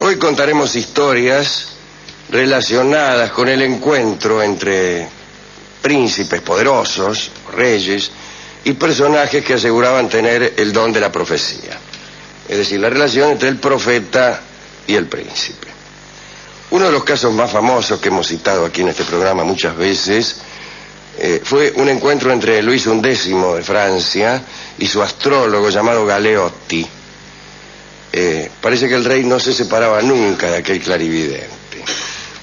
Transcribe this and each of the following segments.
Hoy contaremos historias relacionadas con el encuentro entre príncipes poderosos, reyes, y personajes que aseguraban tener el don de la profecía. Es decir, la relación entre el profeta y el príncipe. Uno de los casos más famosos que hemos citado aquí en este programa muchas veces fue un encuentro entre Luis XI de Francia y su astrólogo llamado Galeotti. Parece que el rey no se separaba nunca de aquel clarividente.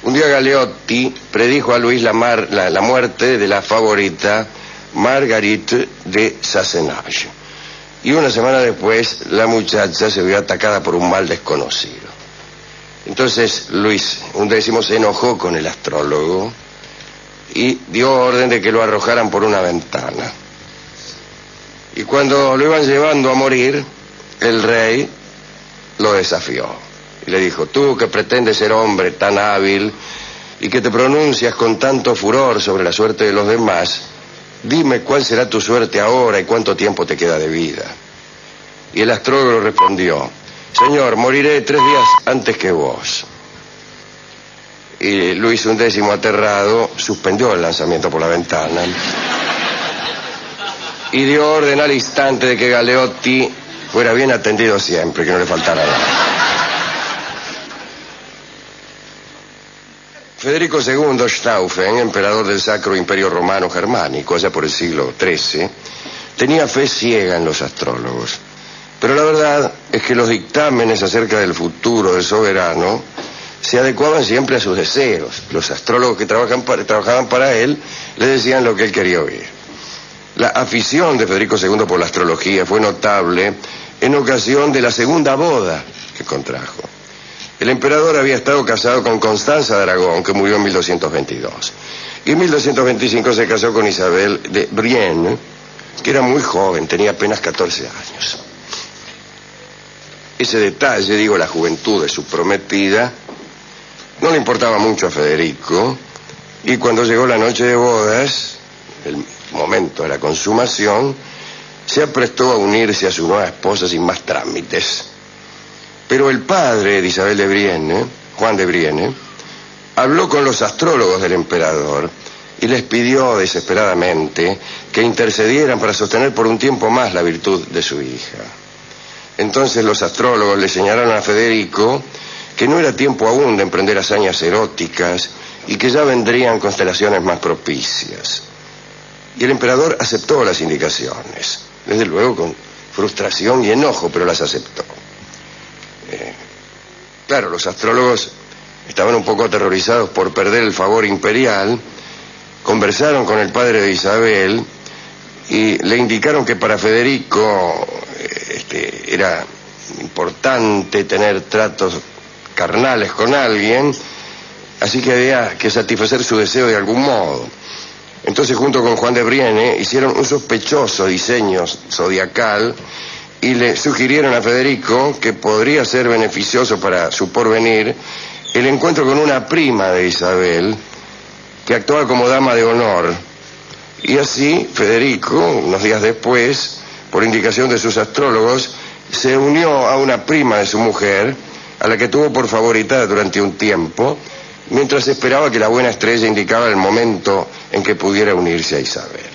Un día Galeotti predijo a Luis la muerte de la favorita Marguerite de Sassenage. Y una semana después la muchacha se vio atacada por un mal desconocido. Entonces Luis XI se enojó con el astrólogo y dio orden de que lo arrojaran por una ventana. Y cuando lo iban llevando a morir, el rey lo desafió y le dijo: tú que pretendes ser hombre tan hábil y que te pronuncias con tanto furor sobre la suerte de los demás, dime cuál será tu suerte ahora y cuánto tiempo te queda de vida. Y el astrólogo respondió: Señor, moriré 3 días antes que vos. Y Luis XI, aterrado, suspendió el lanzamiento por la ventana y dio orden al instante de que Galeotti fuera bien atendido siempre, que no le faltara nada. Federico II Stauffen, emperador del Sacro Imperio Romano Germánico, allá por el siglo XIII, tenía fe ciega en los astrólogos. Pero la verdad es que los dictámenes acerca del futuro del soberano se adecuaban siempre a sus deseos. Los astrólogos que trabajaban para él le decían lo que él quería oír. La afición de Federico II por la astrología fue notable en ocasión de la segunda boda que contrajo. El emperador había estado casado con Constanza de Aragón, que murió en 1222. Y en 1225 se casó con Isabel de Brienne, que era muy joven, tenía apenas 14 años. Ese detalle, la juventud de su prometida, no le importaba mucho a Federico, y cuando llegó la noche de bodas, el momento de la consumación, se aprestó a unirse a su nueva esposa sin más trámites. Pero el padre de Isabel de Brienne, Juan de Brienne, habló con los astrólogos del emperador y les pidió desesperadamente que intercedieran para sostener por un tiempo más la virtud de su hija. Entonces los astrólogos le señalaron a Federico que no era tiempo aún de emprender hazañas eróticas y que ya vendrían constelaciones más propicias. Y el emperador aceptó las indicaciones, desde luego con frustración y enojo, pero las aceptó. Claro, los astrólogos estaban un poco aterrorizados por perder el favor imperial, conversaron con el padre de Isabel y le indicaron que para Federico era importante tener tratos carnales con alguien, así que había que satisfacer su deseo de algún modo. Entonces, junto con Juan de Brienne, hicieron un sospechoso diseño zodiacal y le sugirieron a Federico que podría ser beneficioso para su porvenir el encuentro con una prima de Isabel, que actuaba como dama de honor. Y así, Federico, unos días después, por indicación de sus astrólogos, se unió a una prima de su mujer, a la que tuvo por favorita durante un tiempo, mientras esperaba que la buena estrella indicara el momento en que pudiera unirse a Isabel.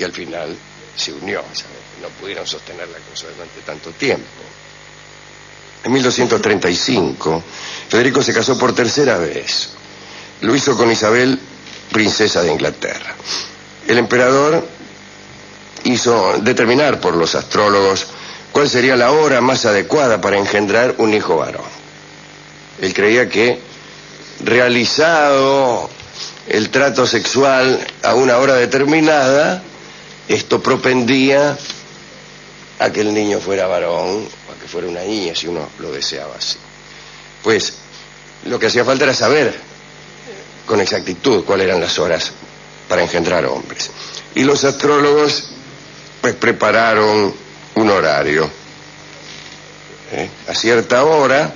Y al final se unió a Isabel, no pudieron sostener la cosa durante tanto tiempo. En 1235, Federico se casó por 3ª vez. Lo hizo con Isabel, princesa de Inglaterra. El emperador hizo determinar por los astrólogos cuál sería la hora más adecuada para engendrar un hijo varón. Él creía que, realizado el trato sexual a una hora determinada, esto propendía a que el niño fuera varón o a que fuera una niña, si uno lo deseaba así. Pues lo que hacía falta era saber con exactitud cuáles eran las horas para engendrar hombres. Y los astrólogos pues prepararon un horario. A cierta hora,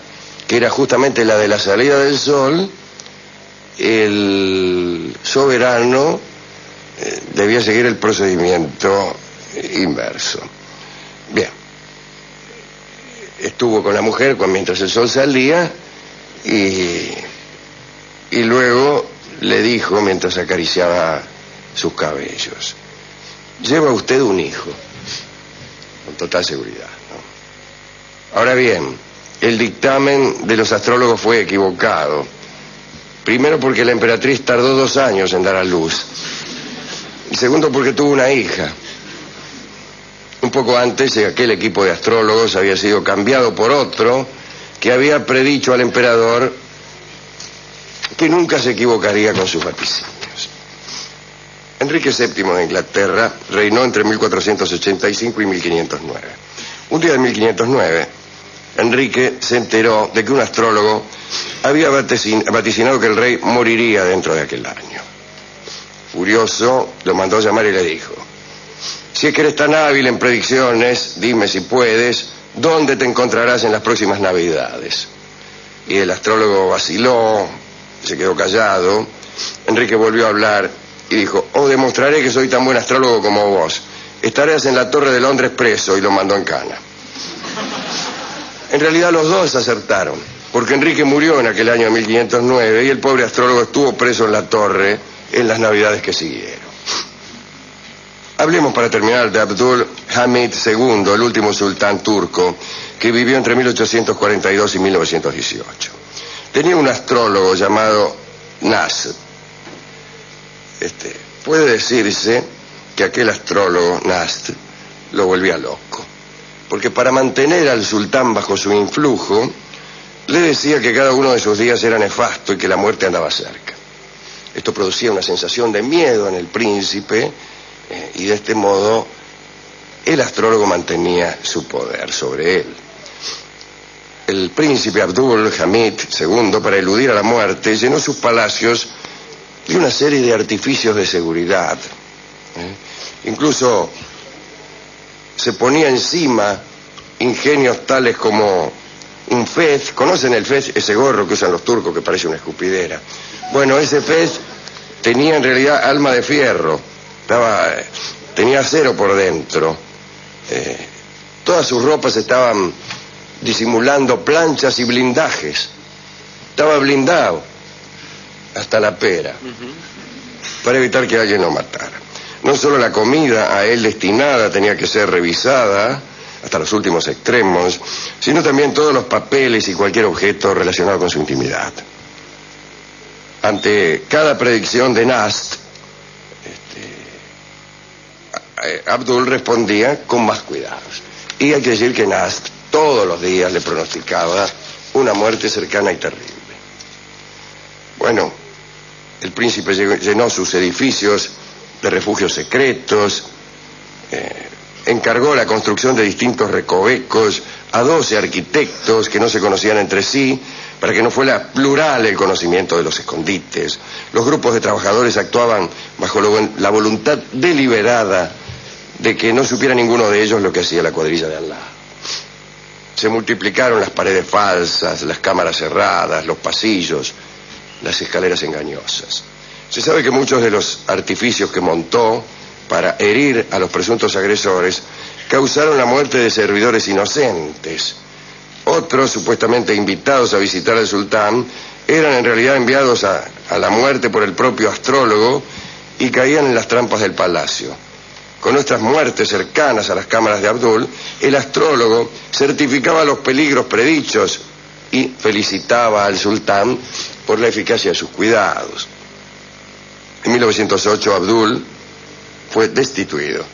que era justamente la de la salida del sol, el soberano debía seguir el procedimiento inverso. Bien. estuvo con la mujer mientras el sol salía y luego le dijo mientras acariciaba sus cabellos: lleva usted un hijo, con total seguridad, ¿no? Ahora bien, el dictamen de los astrólogos fue equivocado. Primero porque la emperatriz tardó 2 años en dar a luz. Y segundo porque tuvo una hija. Un poco antes, aquel equipo de astrólogos había sido cambiado por otro que había predicho al emperador que nunca se equivocaría con sus vaticinios. Enrique VII de Inglaterra reinó entre 1485 y 1509. Un día de 1509, Enrique se enteró de que un astrólogo había vaticinado que el rey moriría dentro de aquel año. Furioso, lo mandó a llamar y le dijo: si es que eres tan hábil en predicciones, dime si puedes, ¿dónde te encontrarás en las próximas Navidades? Y el astrólogo vaciló, se quedó callado. Enrique volvió a hablar y dijo: oh, demostraré que soy tan buen astrólogo como vos. Estarás en la Torre de Londres preso, y lo mandó en cana. En realidad los dos acertaron, porque Enrique murió en aquel año de 1509 y el pobre astrólogo estuvo preso en la torre en las Navidades que siguieron. Hablemos para terminar de Abdul Hamid II, el último sultán turco, que vivió entre 1842 y 1918. Tenía un astrólogo llamado Nasr. Puede decirse que aquel astrólogo, Nasr, lo volvía loco, porque para mantener al sultán bajo su influjo, le decía que cada uno de sus días era nefasto y que la muerte andaba cerca. Esto producía una sensación de miedo en el príncipe, y de este modo el astrólogo mantenía su poder sobre él. El príncipe Abdul Hamid II, para eludir a la muerte, llenó sus palacios de una serie de artificios de seguridad. Incluso se ponía encima ingenios tales como un fez. ¿Conocen el fez? Ese gorro que usan los turcos que parece una escupidera. Bueno, ese fez tenía en realidad alma de fierro. Tenía acero por dentro. Todas sus ropas estaban disimulando planchas y blindajes. Estaba blindado hasta la pera, para evitar que alguien lo matara. No solo la comida a él destinada tenía que ser revisada hasta los últimos extremos, sino también todos los papeles y cualquier objeto relacionado con su intimidad. Ante cada predicción de Nasr, Abdul respondía con más cuidados. Y hay que decir que Nasr todos los días le pronosticaba una muerte cercana y terrible. Bueno, el príncipe llenó sus edificios de refugios secretos, encargó la construcción de distintos recovecos a 12 arquitectos que no se conocían entre sí, para que no fuera plural el conocimiento de los escondites. Los grupos de trabajadores actuaban bajo la voluntad deliberada de que no supiera ninguno de ellos lo que hacía la cuadrilla de al lado. Se multiplicaron las paredes falsas, las cámaras cerradas, los pasillos, las escaleras engañosas. Se sabe que muchos de los artificios que montó para herir a los presuntos agresores causaron la muerte de servidores inocentes. Otros, supuestamente invitados a visitar al sultán, eran en realidad enviados a la muerte por el propio astrólogo y caían en las trampas del palacio. Con nuestras muertes cercanas a las cámaras de Abdul, el astrólogo certificaba los peligros predichos y felicitaba al sultán por la eficacia de sus cuidados. En 1908 Abdul fue destituido.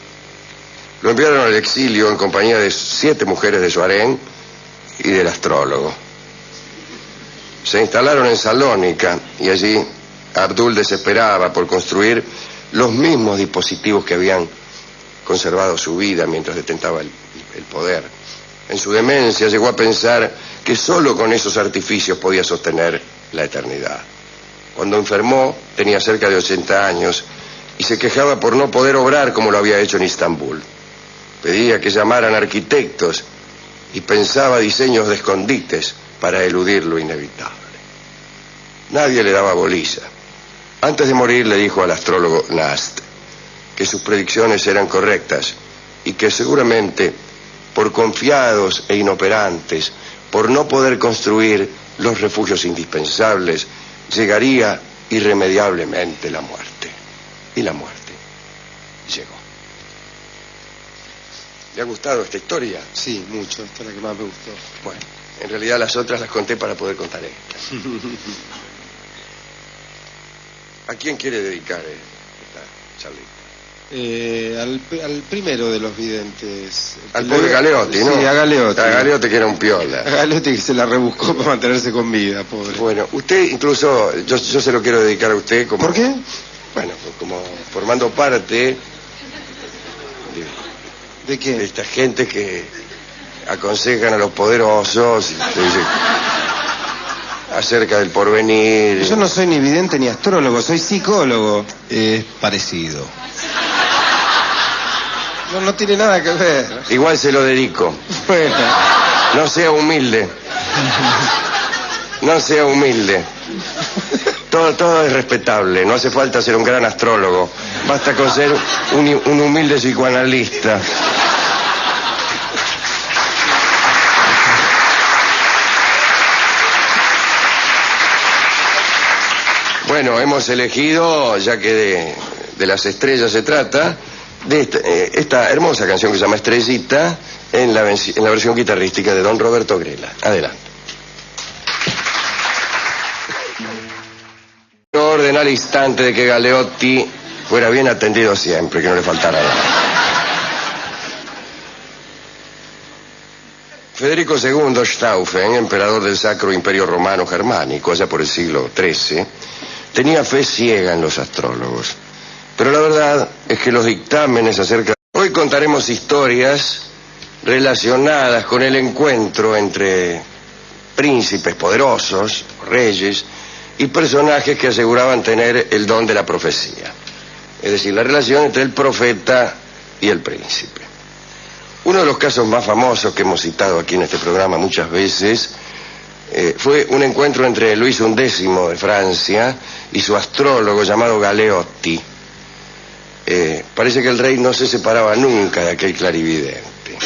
Lo enviaron al exilio en compañía de 7 mujeres de su harén y del astrólogo. Se instalaron en Salónica y allí Abdul desesperaba por construir los mismos dispositivos que habían conservado su vida mientras detentaba el poder. En su demencia llegó a pensar que solo con esos artificios podía sostener la eternidad. Cuando enfermó tenía cerca de 80 años y se quejaba por no poder obrar como lo había hecho en Istambul. Pedía que llamaran arquitectos y pensaba diseños de escondites para eludir lo inevitable. Nadie le daba bolilla. Antes de morir le dijo al astrólogo Nasr que sus predicciones eran correctas y que seguramente por confiados e inoperantes, por no poder construir los refugios indispensables, llegaría irremediablemente la muerte. Y la muerte llegó. ¿Le ha gustado esta historia? Sí, mucho. Esta es la que más me gustó. Bueno, en realidad las otras las conté para poder contar esta. ¿A quién quiere dedicar esta charlita? Al primero de los videntes. Al pobre Galeotti, ¿no? Sí, a Galeotti. A Galeotti, que era un piola. A Galeotti, que se la rebuscó para mantenerse con vida, pobre. Bueno, usted incluso, yo se lo quiero dedicar a usted como... ¿Por qué? Bueno, como formando parte ¿De qué? de esta gente que aconsejan a los poderosos y te dicen acerca del porvenir. Yo no soy ni vidente ni astrólogo, soy psicólogo. Es parecido. No tiene nada que ver. Igual se lo dedico. Bueno. No sea humilde. No sea humilde. Todo es respetable, no hace falta ser un gran astrólogo. Basta con ser un humilde psicoanalista. Bueno, hemos elegido, ya que de las estrellas se trata, de esta hermosa canción que se llama Estrellita, en la versión guitarrística de don Roberto Grela. Adelante. Orden al instante de que Galeotti fuera bien atendido siempre, que no le faltara nada. Federico II Stauffen, emperador del Sacro Imperio Romano Germánico, allá por el siglo XIII, tenía fe ciega en los astrólogos. Pero la verdad es que los dictámenes acerca... Hoy contaremos historias relacionadas con el encuentro entre príncipes poderosos, reyes, y personajes que aseguraban tener el don de la profecía. Es decir, la relación entre el profeta y el príncipe. Uno de los casos más famosos que hemos citado aquí en este programa muchas veces fue un encuentro entre Luis XI de Francia y su astrólogo llamado Galeotti. Parece que el rey no se separaba nunca de aquel clarividente.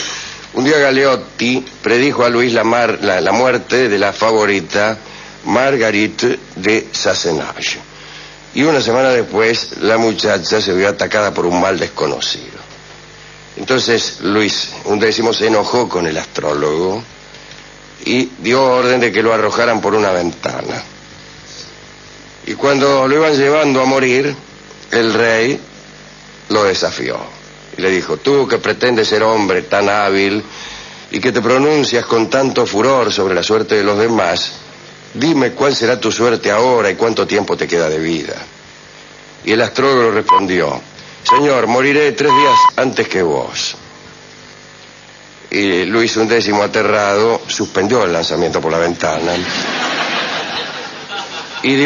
Un día Galeotti predijo a Luis la muerte de la favorita Marguerite de Sassenage. Y una semana después, la muchacha se vio atacada por un mal desconocido. Entonces Luis XI se enojó con el astrólogo y dio orden de que lo arrojaran por una ventana. Y cuando lo iban llevando a morir, el rey lo desafió. Y le dijo: tú que pretendes ser hombre tan hábil y que te pronuncias con tanto furor sobre la suerte de los demás, dime cuál será tu suerte ahora y cuánto tiempo te queda de vida. Y el astrólogo respondió: Señor, moriré 3 días antes que vos. Y Luis XI, aterrado, suspendió el lanzamiento por la ventana y dio